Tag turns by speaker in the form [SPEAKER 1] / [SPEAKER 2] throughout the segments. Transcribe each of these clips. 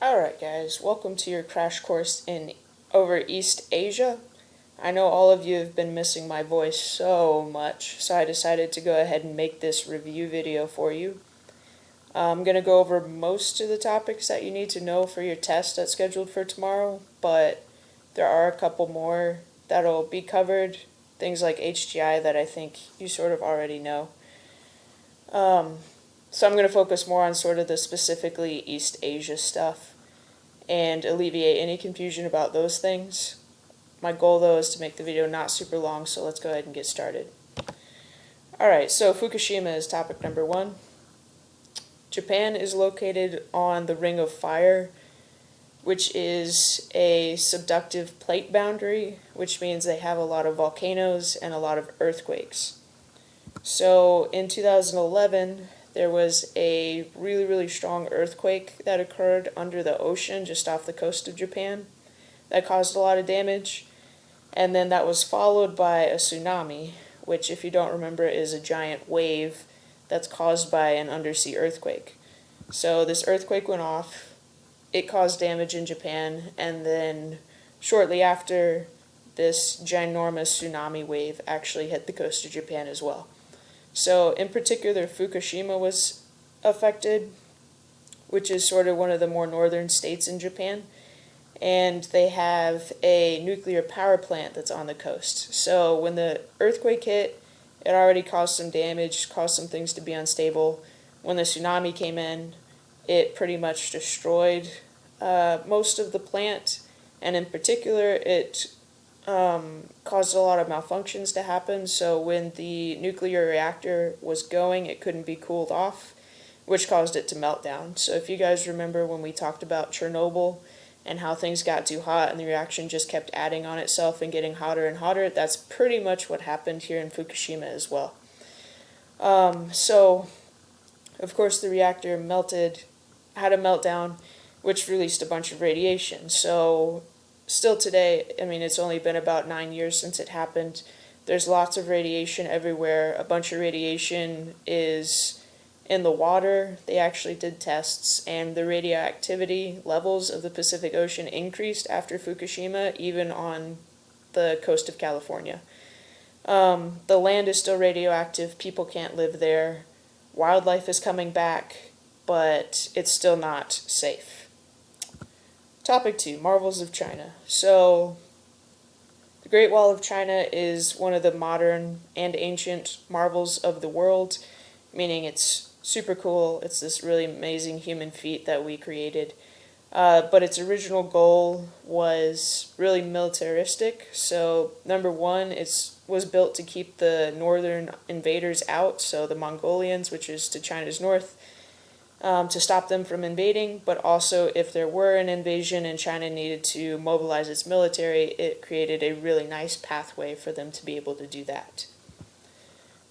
[SPEAKER 1] Alright guys, welcome to your crash course in over East Asia. I know all of you have been missing my voice so much, so I decided to go ahead and make this review video for you. I'm going to go over most of the topics that you need to know for your test that's scheduled for tomorrow, but there are a couple more that'll be covered, things like HGI that I think you sort of already know. So I'm going to focus more on sort of the specifically East Asia stuff and alleviate any confusion about those things. My goal though is to make the video not super long, so let's go ahead and get started. Alright, so Fukushima is topic number 1. Japan is located on the Ring of Fire, which is a subductive plate boundary, which means they have a lot of volcanoes and a lot of earthquakes. So in 2011, there was a really strong earthquake that occurred under the ocean just off the coast of Japan that caused a lot of damage. And then that was followed by a tsunami, which, if you don't remember, is a giant wave that's caused by an undersea earthquake. So this earthquake went off, it caused damage in Japan, and then shortly after, this ginormous tsunami wave actually hit the coast of Japan as well. So in particular, Fukushima was affected, which is sort of one of the more northern states in Japan, and they have a nuclear power plant that's on the coast. So when the earthquake hit, it already caused some damage, caused some things to be unstable. When the tsunami came in, it pretty much destroyed most of the plant, and in particular, it caused a lot of malfunctions to happen. So when the nuclear reactor was going, it couldn't be cooled off, which caused it to melt down. So if you guys remember when we talked about Chernobyl and how things got too hot and the reaction just kept adding on itself and getting hotter and hotter, that's pretty much what happened here in Fukushima as well. So of course the reactor had a meltdown, which released a bunch of radiation. So still today, I mean, it's only been about 9 years since it happened. There's lots of radiation everywhere. A bunch of radiation is in the water. They actually did tests, and the radioactivity levels of the Pacific Ocean increased after Fukushima, even on the coast of California. The land is still radioactive. People can't live there. Wildlife is coming back, but it's still not safe. Topic 2, Marvels of China. So, the Great Wall of China is one of the modern and ancient marvels of the world, meaning it's super cool. It's this really amazing human feat that we created. But its original goal was really militaristic. So, number 1, it was built to keep the northern invaders out, so the Mongolians, which is to China's north, to stop them from invading, but also if there were an invasion and China needed to mobilize its military, it created a really nice pathway for them to be able to do that.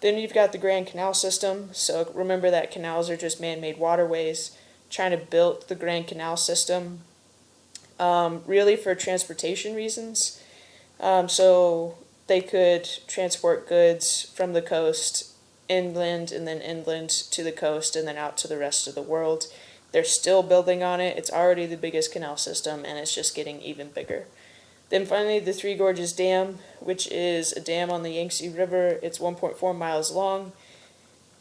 [SPEAKER 1] Then you've got the Grand Canal System. So remember that canals are just man-made waterways. China built the Grand Canal System really for transportation reasons. So they could transport goods from the coast inland and then inland to the coast and then out to the rest of the world. They're still building on it. It's already the biggest canal system, and it's just getting even bigger. Then finally, the Three Gorges Dam, which is a dam on the Yangtze River. It's 1.4 miles long,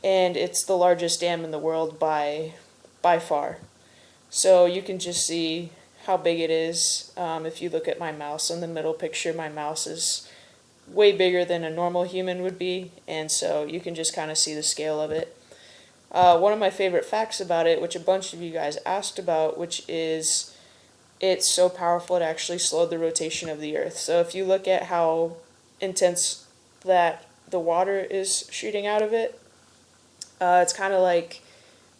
[SPEAKER 1] and it's the largest dam in the world by far. So you can just see how big it is. If you look at my mouse in the middle picture, my mouse is way bigger than a normal human would be, and so you can just kind of see the scale of it. One of my favorite facts about it, which a bunch of you guys asked about, which is it's so powerful it actually slowed the rotation of the Earth. So if you look at how intense that the water is shooting out of it, it's kind of like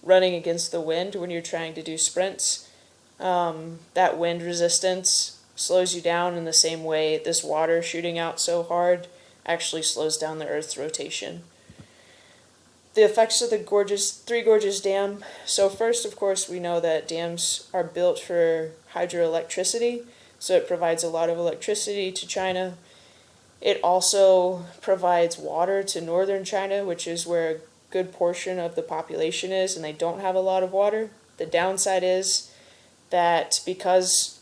[SPEAKER 1] running against the wind when you're trying to do sprints. That wind resistance slows you down in the same way this water shooting out so hard actually slows down the Earth's rotation. The effects of the Three Gorges Dam. So first, of course, we know that dams are built for hydroelectricity, so it provides a lot of electricity to China. It also provides water to northern China, which is where a good portion of the population is, and they don't have a lot of water. The downside is that because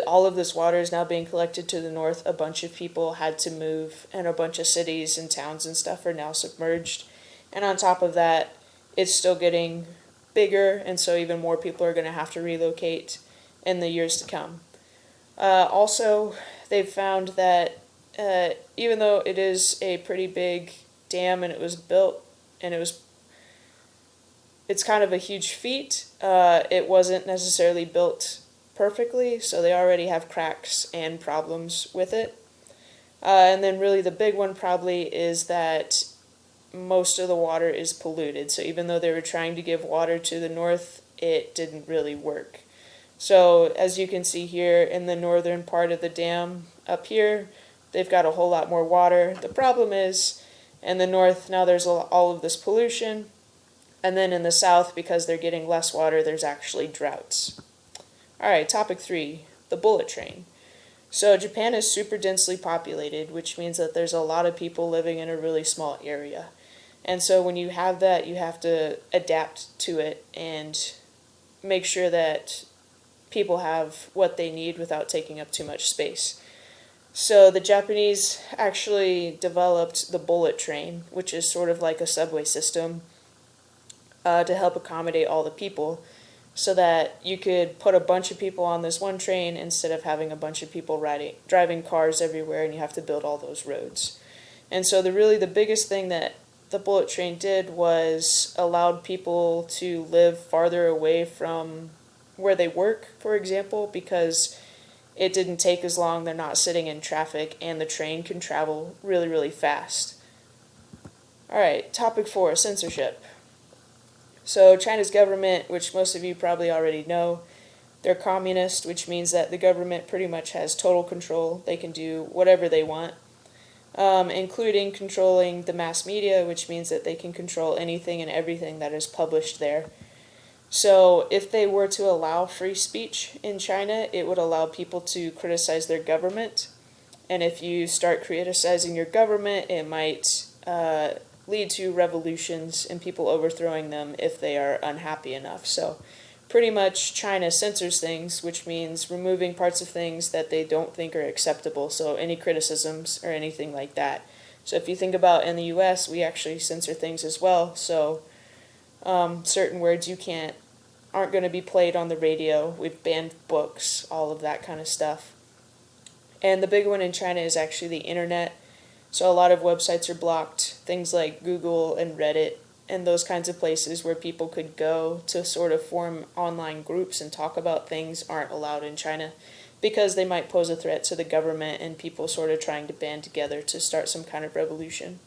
[SPEAKER 1] all of this water is now being collected to the north, a bunch of people had to move, and a bunch of cities and towns and stuff are now submerged. And on top of that, it's still getting bigger, and so even more people are going to have to relocate in the years to come. Also, they've found that even though it is a pretty big dam and it was built and it's kind of a huge feat, it wasn't necessarily built perfectly, so they already have cracks and problems with it. And then really the big one probably is that most of the water is polluted. So even though they were trying to give water to the north, it didn't really work. So as you can see here in the northern part of the dam up here, they've got a whole lot more water. The problem is in the north now there's all of this pollution, and then in the south, because they're getting less water, there's actually droughts. Alright, topic 3, the bullet train. So Japan is super densely populated, which means that there's a lot of people living in a really small area. And so when you have that, you have to adapt to it and make sure that people have what they need without taking up too much space. So the Japanese actually developed the bullet train, which is sort of like a subway system, to help accommodate all the people, so that you could put a bunch of people on this one train instead of having a bunch of people driving cars everywhere, and you have to build all those roads. And so the biggest thing that the bullet train did was allowed people to live farther away from where they work, for example, because it didn't take as long, they're not sitting in traffic, and the train can travel really, really fast. Alright, topic 4, censorship. So China's government, which most of you probably already know, they're communist, which means that the government pretty much has total control. They can do whatever they want, including controlling the mass media, which means that they can control anything and everything that is published there. So if they were to allow free speech in China, it would allow people to criticize their government. And if you start criticizing your government, it might lead to revolutions and people overthrowing them if they are unhappy enough. So pretty much China censors things, which means removing parts of things that they don't think are acceptable. So any criticisms or anything like that. So if you think about in the US, we actually censor things as well. So certain words aren't going to be played on the radio. We've banned books, all of that kind of stuff. And the big one in China is actually the internet. So a lot of websites are blocked, things like Google and Reddit and those kinds of places where people could go to sort of form online groups and talk about things aren't allowed in China because they might pose a threat to the government and people sort of trying to band together to start some kind of revolution.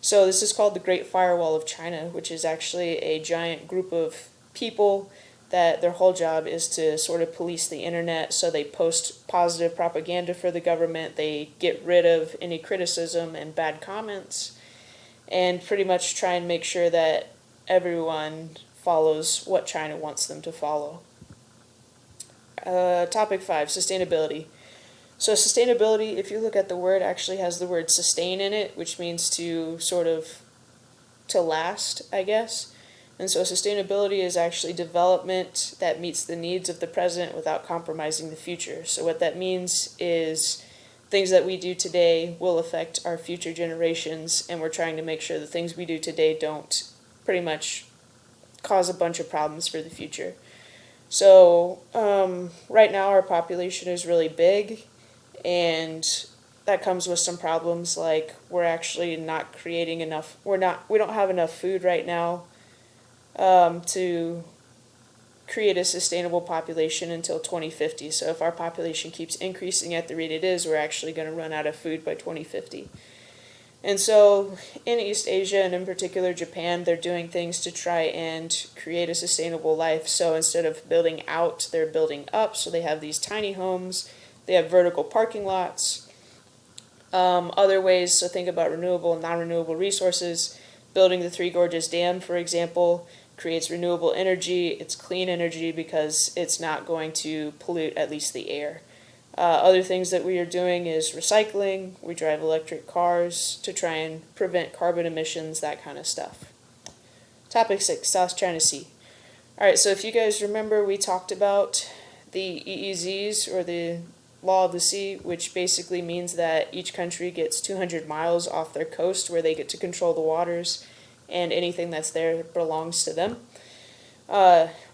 [SPEAKER 1] So this is called the Great Firewall of China, which is actually a giant group of people that their whole job is to sort of police the internet. So they post positive propaganda for the government, they get rid of any criticism and bad comments, and pretty much try and make sure that everyone follows what China wants them to follow. Topic 5, sustainability. So sustainability, if you look at the word, actually has the word sustain in it, which means to sort of to last, I guess. And so sustainability is actually development that meets the needs of the present without compromising the future. So what that means is things that we do today will affect our future generations, and we're trying to make sure the things we do today don't pretty much cause a bunch of problems for the future. So right now our population is really big, and that comes with some problems, like we're actually not creating enough, we don't have enough food right now to create a sustainable population until 2050. So if our population keeps increasing at the rate it is, we're actually going to run out of food by 2050. And so in East Asia, and in particular Japan, they're doing things to try and create a sustainable life. So instead of building out, they're building up. So they have these tiny homes, they have vertical parking lots. Other ways, so think about renewable and non-renewable resources. Building the Three Gorges Dam, for example, creates renewable energy. It's clean energy because it's not going to pollute at least the air. Other things that we are doing is recycling. We drive electric cars to try and prevent carbon emissions, that kind of stuff. Topic 6, South China Sea. Alright, so if you guys remember, we talked about the EEZs, or the Law of the Sea, which basically means that each country gets 200 miles off their coast where they get to control the waters, and anything that's there belongs to them.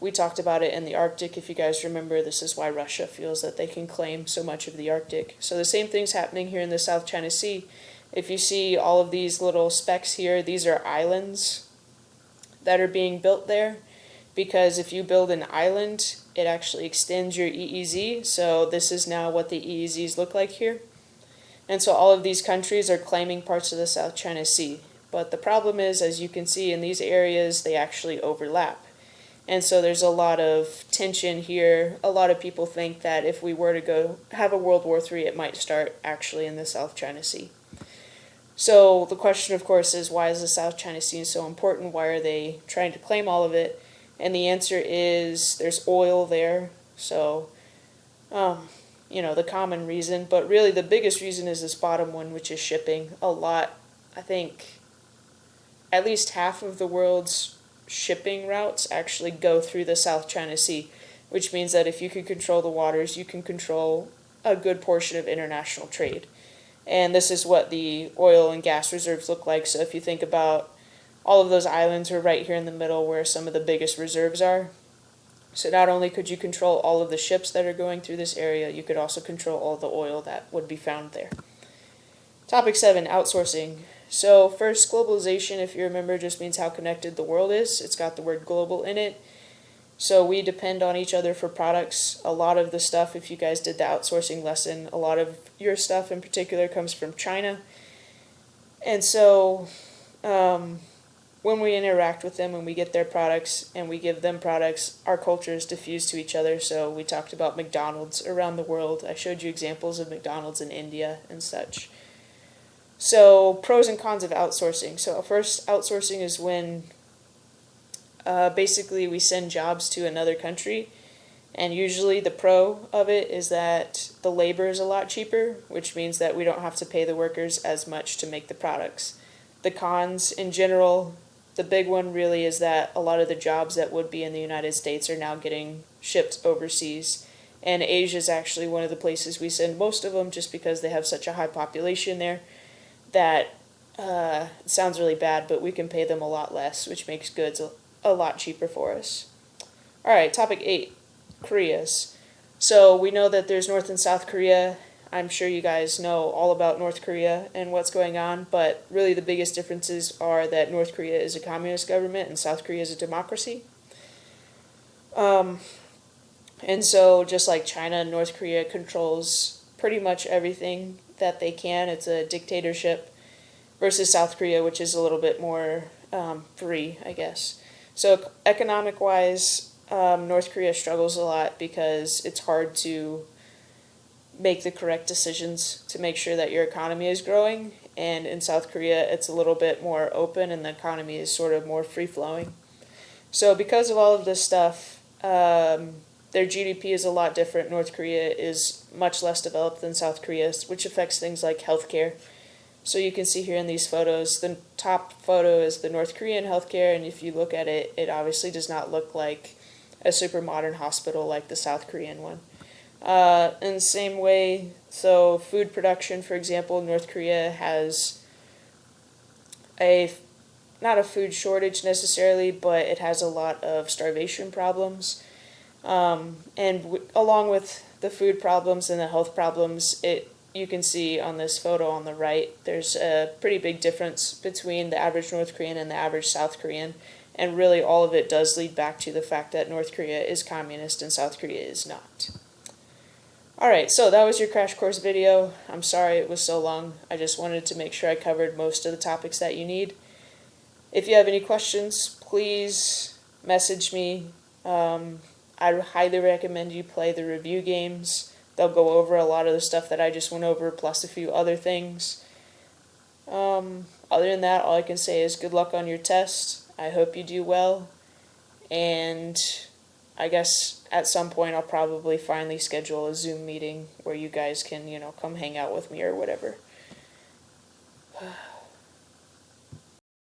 [SPEAKER 1] We talked about it in the Arctic. If you guys remember, this is why Russia feels that they can claim so much of the Arctic. So the same thing's happening here in the South China Sea. If you see all of these little specks here, these are islands that are being built there, because if you build an island, it actually extends your EEZ. So this is now what the EEZs look like here. And so all of these countries are claiming parts of the South China Sea. But the problem is, as you can see in these areas, they actually overlap. And so there's a lot of tension here. A lot of people think that if we were to go have a World War III, it might start actually in the South China Sea. So the question, of course, is why is the South China Sea so important? Why are they trying to claim all of it? And the answer is there's oil there. So, the common reason. But really the biggest reason is this bottom one, which is shipping. A lot, I think, at least half of the world's shipping routes actually go through the South China Sea, which means that if you can control the waters, you can control a good portion of international trade. And this is what the oil and gas reserves look like. So if you think about all of those islands are right here in the middle where some of the biggest reserves are. So not only could you control all of the ships that are going through this area, you could also control all the oil that would be found there. Topic 7, outsourcing. So first, globalization, if you remember, just means how connected the world is. It's got the word global in it. So we depend on each other for products. A lot of the stuff, if you guys did the outsourcing lesson, a lot of your stuff in particular comes from China. And so when we interact with them, when we get their products and we give them products, our cultures diffuse to each other. So we talked about McDonald's around the world. I showed you examples of McDonald's in India and such. So pros and cons of outsourcing. So first, outsourcing is when basically we send jobs to another country, and usually the pro of it is that the labor is a lot cheaper, which means that we don't have to pay the workers as much to make the products. The cons in general, the big one really is that a lot of the jobs that would be in the United States are now getting shipped overseas. And Asia is actually one of the places we send most of them, just because they have such a high population there that it sounds really bad, but we can pay them a lot less, which makes goods a lot cheaper for us. Alright, topic 8, Koreas. So we know that there's North and South Korea. I'm sure you guys know all about North Korea and what's going on, but really the biggest differences are that North Korea is a communist government and South Korea is a democracy. And so just like China, North Korea controls pretty much everything that they can. It's a dictatorship, versus South Korea, which is a little bit more free, I guess. So economic-wise, North Korea struggles a lot because it's hard to make the correct decisions to make sure that your economy is growing. And in South Korea, it's a little bit more open and the economy is sort of more free-flowing. So because of all of this stuff, their GDP is a lot different. North Korea is much less developed than South Korea, which affects things like healthcare. So you can see here in these photos, the top photo is the North Korean healthcare, and if you look at it, it obviously does not look like a super modern hospital like the South Korean one. In the same way, so food production, for example, North Korea has not a food shortage necessarily, but it has a lot of starvation problems. Along with the food problems and the health problems, you can see on this photo on the right, there's a pretty big difference between the average North Korean and the average South Korean, and really all of it does lead back to the fact that North Korea is communist and South Korea is not. Alright, so that was your crash course video. I'm sorry it was so long. I just wanted to make sure I covered most of the topics that you need. If you have any questions, please message me. I highly recommend you play the review games. They'll go over a lot of the stuff that I just went over, plus a few other things. Other than that, all I can say is good luck on your test. I hope you do well. And I guess at some point I'll probably finally schedule a Zoom meeting where you guys can, come hang out with me or whatever.